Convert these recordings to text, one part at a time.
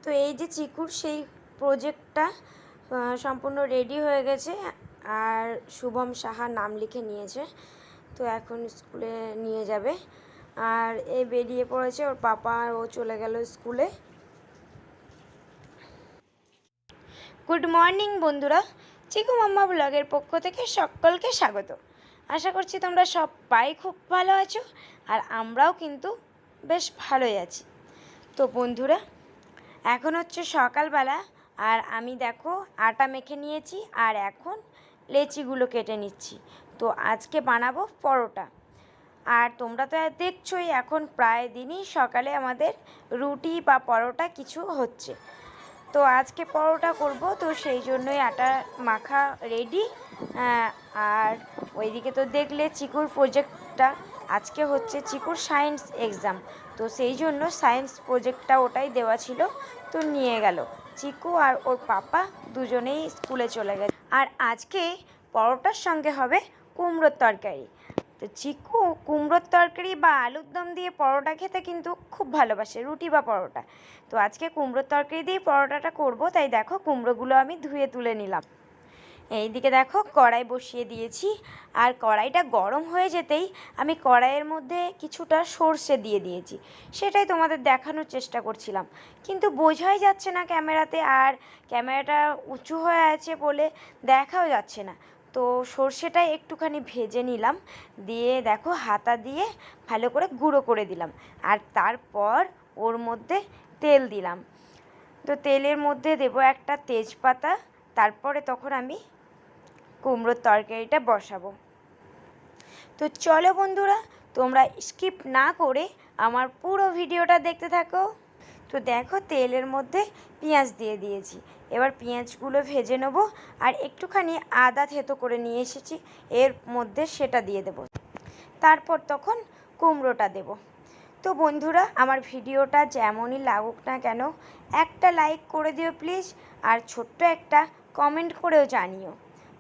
তো এই যে চিকুর সেই প্রজেক্টটা সম্পূর্ণ রেডি হয়ে গেছে আর শুভম সাহা নাম লিখে নিয়েছে। তো এখন স্কুলে নিয়ে যাবে আর এই বেরিয়ে পড়েছে, ওর পাপা আর ও চলে গেল স্কুলে। গুড মর্নিং বন্ধুরা, চিকু মাম্মা ব্লগের পক্ষ থেকে সকলকে স্বাগত। আশা করছি তোমরা সবাই খুব ভালো আছো আর আমরাও কিন্তু বেশ ভালোই আছি। তো বন্ধুরা, এখন হচ্ছে সকালবেলা আর আমি দেখো আটা মেখে নিয়েছি আর এখন লেচিগুলো কেটে নিচ্ছি। তো আজকে বানাবো পরোটা। আর তোমরা তো দেখছোই এখন প্রায় দিনই সকালে আমাদের রুটি বা পরোটা কিছু হচ্ছে। তো আজকে পরোটা করব, তো সেই জন্যই আটা মাখা রেডি। আর ওইদিকে তো দেখলে চিকুর প্রজেক্টটা আজকে হচ্ছে চিকুর সায়েন্স এক্সাম, তো সেই জন্য সায়েন্স প্রজেক্টটা ওটাই দেওয়া ছিল, তো নিয়ে গেল চিকু আর ওর পাপা দুজনেই স্কুলে চলে গেছে। আর আজকে পরোটার সঙ্গে হবে কুমড়োর তরকারি। তো চিকু কুমড়োর তরকারি বা আলুর দম দিয়ে পরোটা খেতে কিন্তু খুব ভালোবাসে, রুটি বা পরোটা। তো আজকে কুমড়োর তরকারি দিয়ে পরোটাটা করব, তাই দেখো কুমড়োগুলো আমি ধুয়ে তুলে নিলাম। এইদিকে দেখো কড়াই বসিয়ে দিয়েছি আর কড়াইটা গরম হয়ে যেতেই আমি কড়াইয়ের মধ্যে কিছুটা সর্ষে দিয়ে দিয়েছি। সেটাই তোমাদের দেখানোর চেষ্টা করছিলাম, কিন্তু বোঝাই যাচ্ছে না ক্যামেরাতে, আর ক্যামেরাটা উঁচু হয়ে আছে বলে দেখাও যাচ্ছে না। তো সর্ষেটা একটুখানি ভেজে নিলাম, দিয়ে দেখো হাতা দিয়ে ভালো করে গুঁড়ো করে দিলাম। আর তারপর ওর মধ্যে তেল দিলাম। তো তেলের মধ্যে দেবো একটা তেজপাতা, তারপরে তখন আমি কুমড়োর তরকারিটা বসাবো। তো চলো বন্ধুরা, তোমরা স্কিপ না করে আমার পুরো ভিডিওটা দেখতে থাকো। তো দেখো তেলের মধ্যে পেঁয়াজ দিয়ে দিয়েছি, এবার পেঁয়াজগুলো ভেজে নেব। আর একটুখানি আদা থেতো করে নিয়ে এসেছি এর মধ্যে, সেটা দিয়ে দেব। তারপর তখন কুমড়োটা দেব। তো বন্ধুরা, আমার ভিডিওটা যেমনই লাগুক না কেন একটা লাইক করে দিও প্লিজ, আর ছোট্ট একটা কমেন্ট করেও জানিও।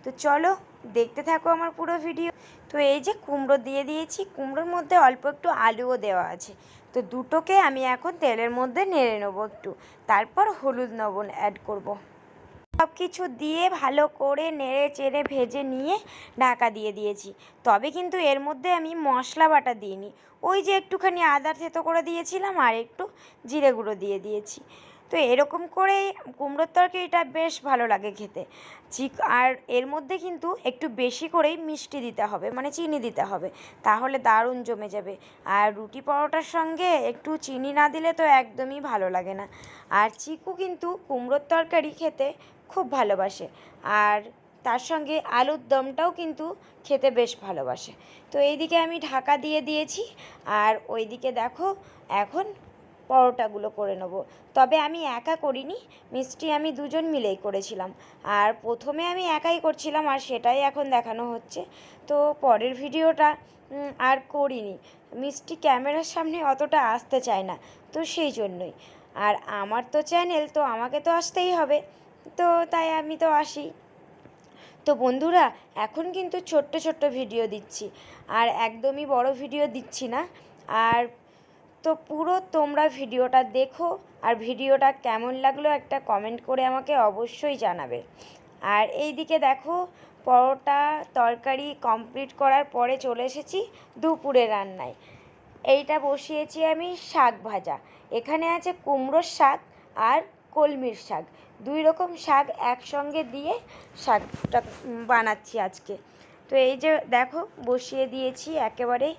তো চলো দেখতে থাকো আমার পুরো ভিডিও। তো এই যে কুমড়ো দিয়ে দিয়েছি, কুমড়োর মধ্যে অল্প একটু আলুও দেওয়া আছে। তো দুটোকে আমি এখন তেলের মধ্যে নেড়ে নেবো একটু, তারপর হলুদ লবণ অ্যাড করব। সব কিছু দিয়ে ভালো করে নেড়ে চেড়ে ভেজে নিয়ে ঢাকা দিয়ে দিয়েছি। তবে কিন্তু এর মধ্যে আমি মশলা বাটা দিইনি, ওই যে একটুখানি আদা থেতো করে দিয়েছিলাম আর একটু জিরে গুঁড়ো দিয়ে দিয়েছি। তো এরকম করেই কুমড়োর তরকারিটা বেশ ভালো লাগে খেতে। আর এর মধ্যে কিন্তু একটু বেশি করেই মিষ্টি দিতে হবে, মানে চিনি দিতে হবে, তাহলে দারুণ জমে যাবে। আর রুটি পরোটার সঙ্গে একটু চিনি না দিলে তো একদমই ভালো লাগে না। আর চিকু কিন্তু কুমড়োর তরকারি খেতে খুব ভালোবাসে, আর তার সঙ্গে আলুর দমটাও কিন্তু খেতে বেশ ভালোবাসে। তো এইদিকে আমি ঢাকা দিয়ে দিয়েছি আর ওইদিকে দেখো এখন পরোটাগুলো করে নেব। তবে আমি একা করিনি, মিষ্টি আমি দুজন মিলেই করেছিলাম। আর প্রথমে আমি একাই করছিলাম আর সেটাই এখন দেখানো হচ্ছে। তো পরের ভিডিওটা আর করিনি, মিষ্টি ক্যামেরার সামনে অতটা আসতে চায় না, তো সেই জন্যই। আর আমার তো চ্যানেল, তো আমাকে তো আসতেই হবে, তো তাই আমি তো আসি। তো বন্ধুরা, এখন কিন্তু ছোট্ট ছোট্ট ভিডিও দিচ্ছি আর একদমই বড় ভিডিও দিচ্ছি না। আর তো পুরো তোমরা ভিডিওটা দেখো, আর ভিডিওটা কেমন লাগলো একটা কমেন্ট করে আমাকে অবশ্যই জানাবে। আর এই দিকে দেখো পরোটা তরকারি কমপ্লিট করার পরে চলে এসেছি দুপুরে রান্নায়। এইটা বসিয়েছি আমি শাক ভাজা। এখানে আছে কুমড়োর শাক আর কলমির শাক, দুই রকম শাক একসঙ্গে দিয়ে শাকটা বানাচ্ছি আজকে। তো এই যে দেখো বসিয়ে দিয়েছি একেবারে,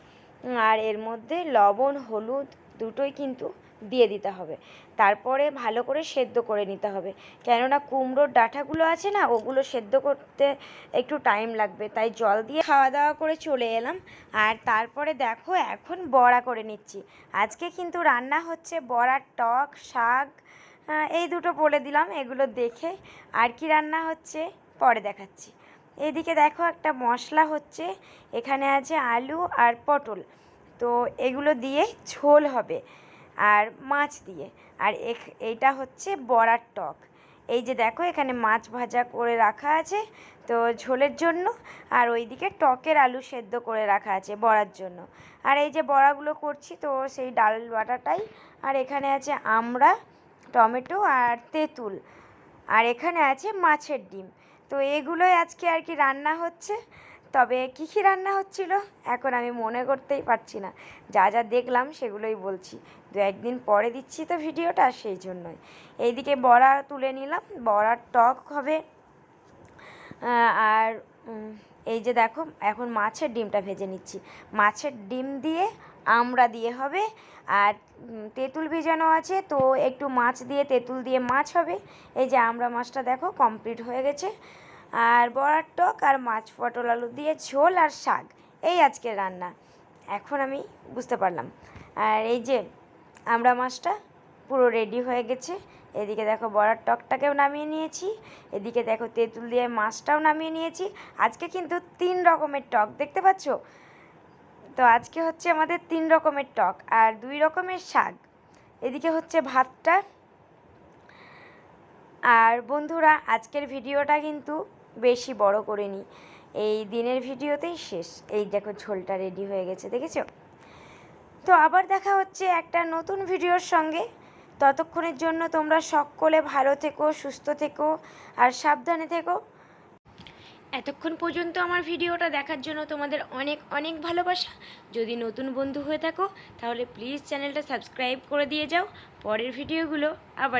আর এর মধ্যে লবণ হলুদ দুটোই কিন্তু দিয়ে দিতে হবে। তারপরে ভালো করে সেদ্ধ করে নিতে হবে, কেননা কুমড়োর ডাঁটাগুলো আছে না, ওগুলো সেদ্ধ করতে একটু টাইম লাগবে, তাই জল দিয়ে খাওয়া দাওয়া করে চলে এলাম। আর তারপরে দেখো এখন বড়া করে নিচ্ছি। আজকে কিন্তু রান্না হচ্ছে বড়ার টক শাক, এই দুটো বলে দিলাম, এগুলো দেখে আর কি রান্না হচ্ছে পরে দেখাচ্ছি। এদিকে দেখো একটা মশলা হচ্ছে, এখানে আছে আলু আর পটল, তো এগুলো দিয়ে ঝোল হবে আর মাছ দিয়ে। আর এইটা হচ্ছে বড়ার টক। এই যে দেখো এখানে মাছ ভাজা করে রাখা আছে তো ঝোলের জন্য, আর ওইদিকে টকের আলু সেদ্ধ করে রাখা আছে বড়ার জন্য। আর এই যে বড়াগুলো করছি তো সেই ডাল বাটাটাই। আর এখানে আছে আমড়া, টমেটো আর তেঁতুল, আর এখানে আছে মাছের ডিম। তো এগুলোই আজকে আর কি রান্না হচ্ছে। তবে কী কী রান্না হচ্ছিল এখন আমি মনে করতেই পারছি না, যা যা দেখলাম সেগুলোই বলছি। দু একদিন পরে দিচ্ছি তো ভিডিওটা, সেই জন্যই। এইদিকে বড়া তুলে নিলাম, বড়ার টক হবে। আর এই যে দেখো এখন মাছের ডিমটা ভেজে নিচ্ছি। মাছের ডিম দিয়ে আমড়া দিয়ে হবে, আর তেঁতুল ভেজানো আছে, তো একটু মাছ দিয়ে তেঁতুল দিয়ে মাছ হবে। এই যে আমড়া মাছটা দেখো কমপ্লিট হয়ে গেছে। আর বড়ার টক আর মাছ, পটল আলু দিয়ে ঝোল আর শাক, এই আজকের রান্না। এখন আমি বুঝতে পারলাম। আর এই যে আমড়া মাছটা পুরো রেডি হয়ে গেছে। এদিকে দেখো বড়ার টকটাকেও নামিয়ে নিয়েছি, এদিকে দেখো তেঁতুল দিয়ে মাছটাও নামিয়ে নিয়েছি। আজকে কিন্তু 3 রকমের টক, দেখতে পাচ্ছ? তো আজকে হচ্ছে আমাদের 3 রকমের টক আর 2 রকমের শাক। এদিকে হচ্ছে ভাতটা। আর বন্ধুরা আজকের ভিডিওটা কিন্তু বেশি বড় করিনি, এই দিনের ভিডিওতেই শেষ। এই দেখো ঝোলটা রেডি হয়ে গেছে, দেখেছো? তো আবার দেখা হচ্ছে একটা নতুন ভিডিওর সঙ্গে। ততক্ষণের জন্য তোমরা সকলে ভালো থেকো, সুস্থ থেকো আর সাবধানে থেকো। এতক্ষণ পর্যন্ত আমার ভিডিওটা দেখার জন্য তোমাদের অনেক অনেক ভালোবাসা। যদি নতুন বন্ধু হয়ে থাকো তাহলে প্লিজ চ্যানেলটা সাবস্ক্রাইব করে দিয়ে যাও। পরের ভিডিওগুলো আবার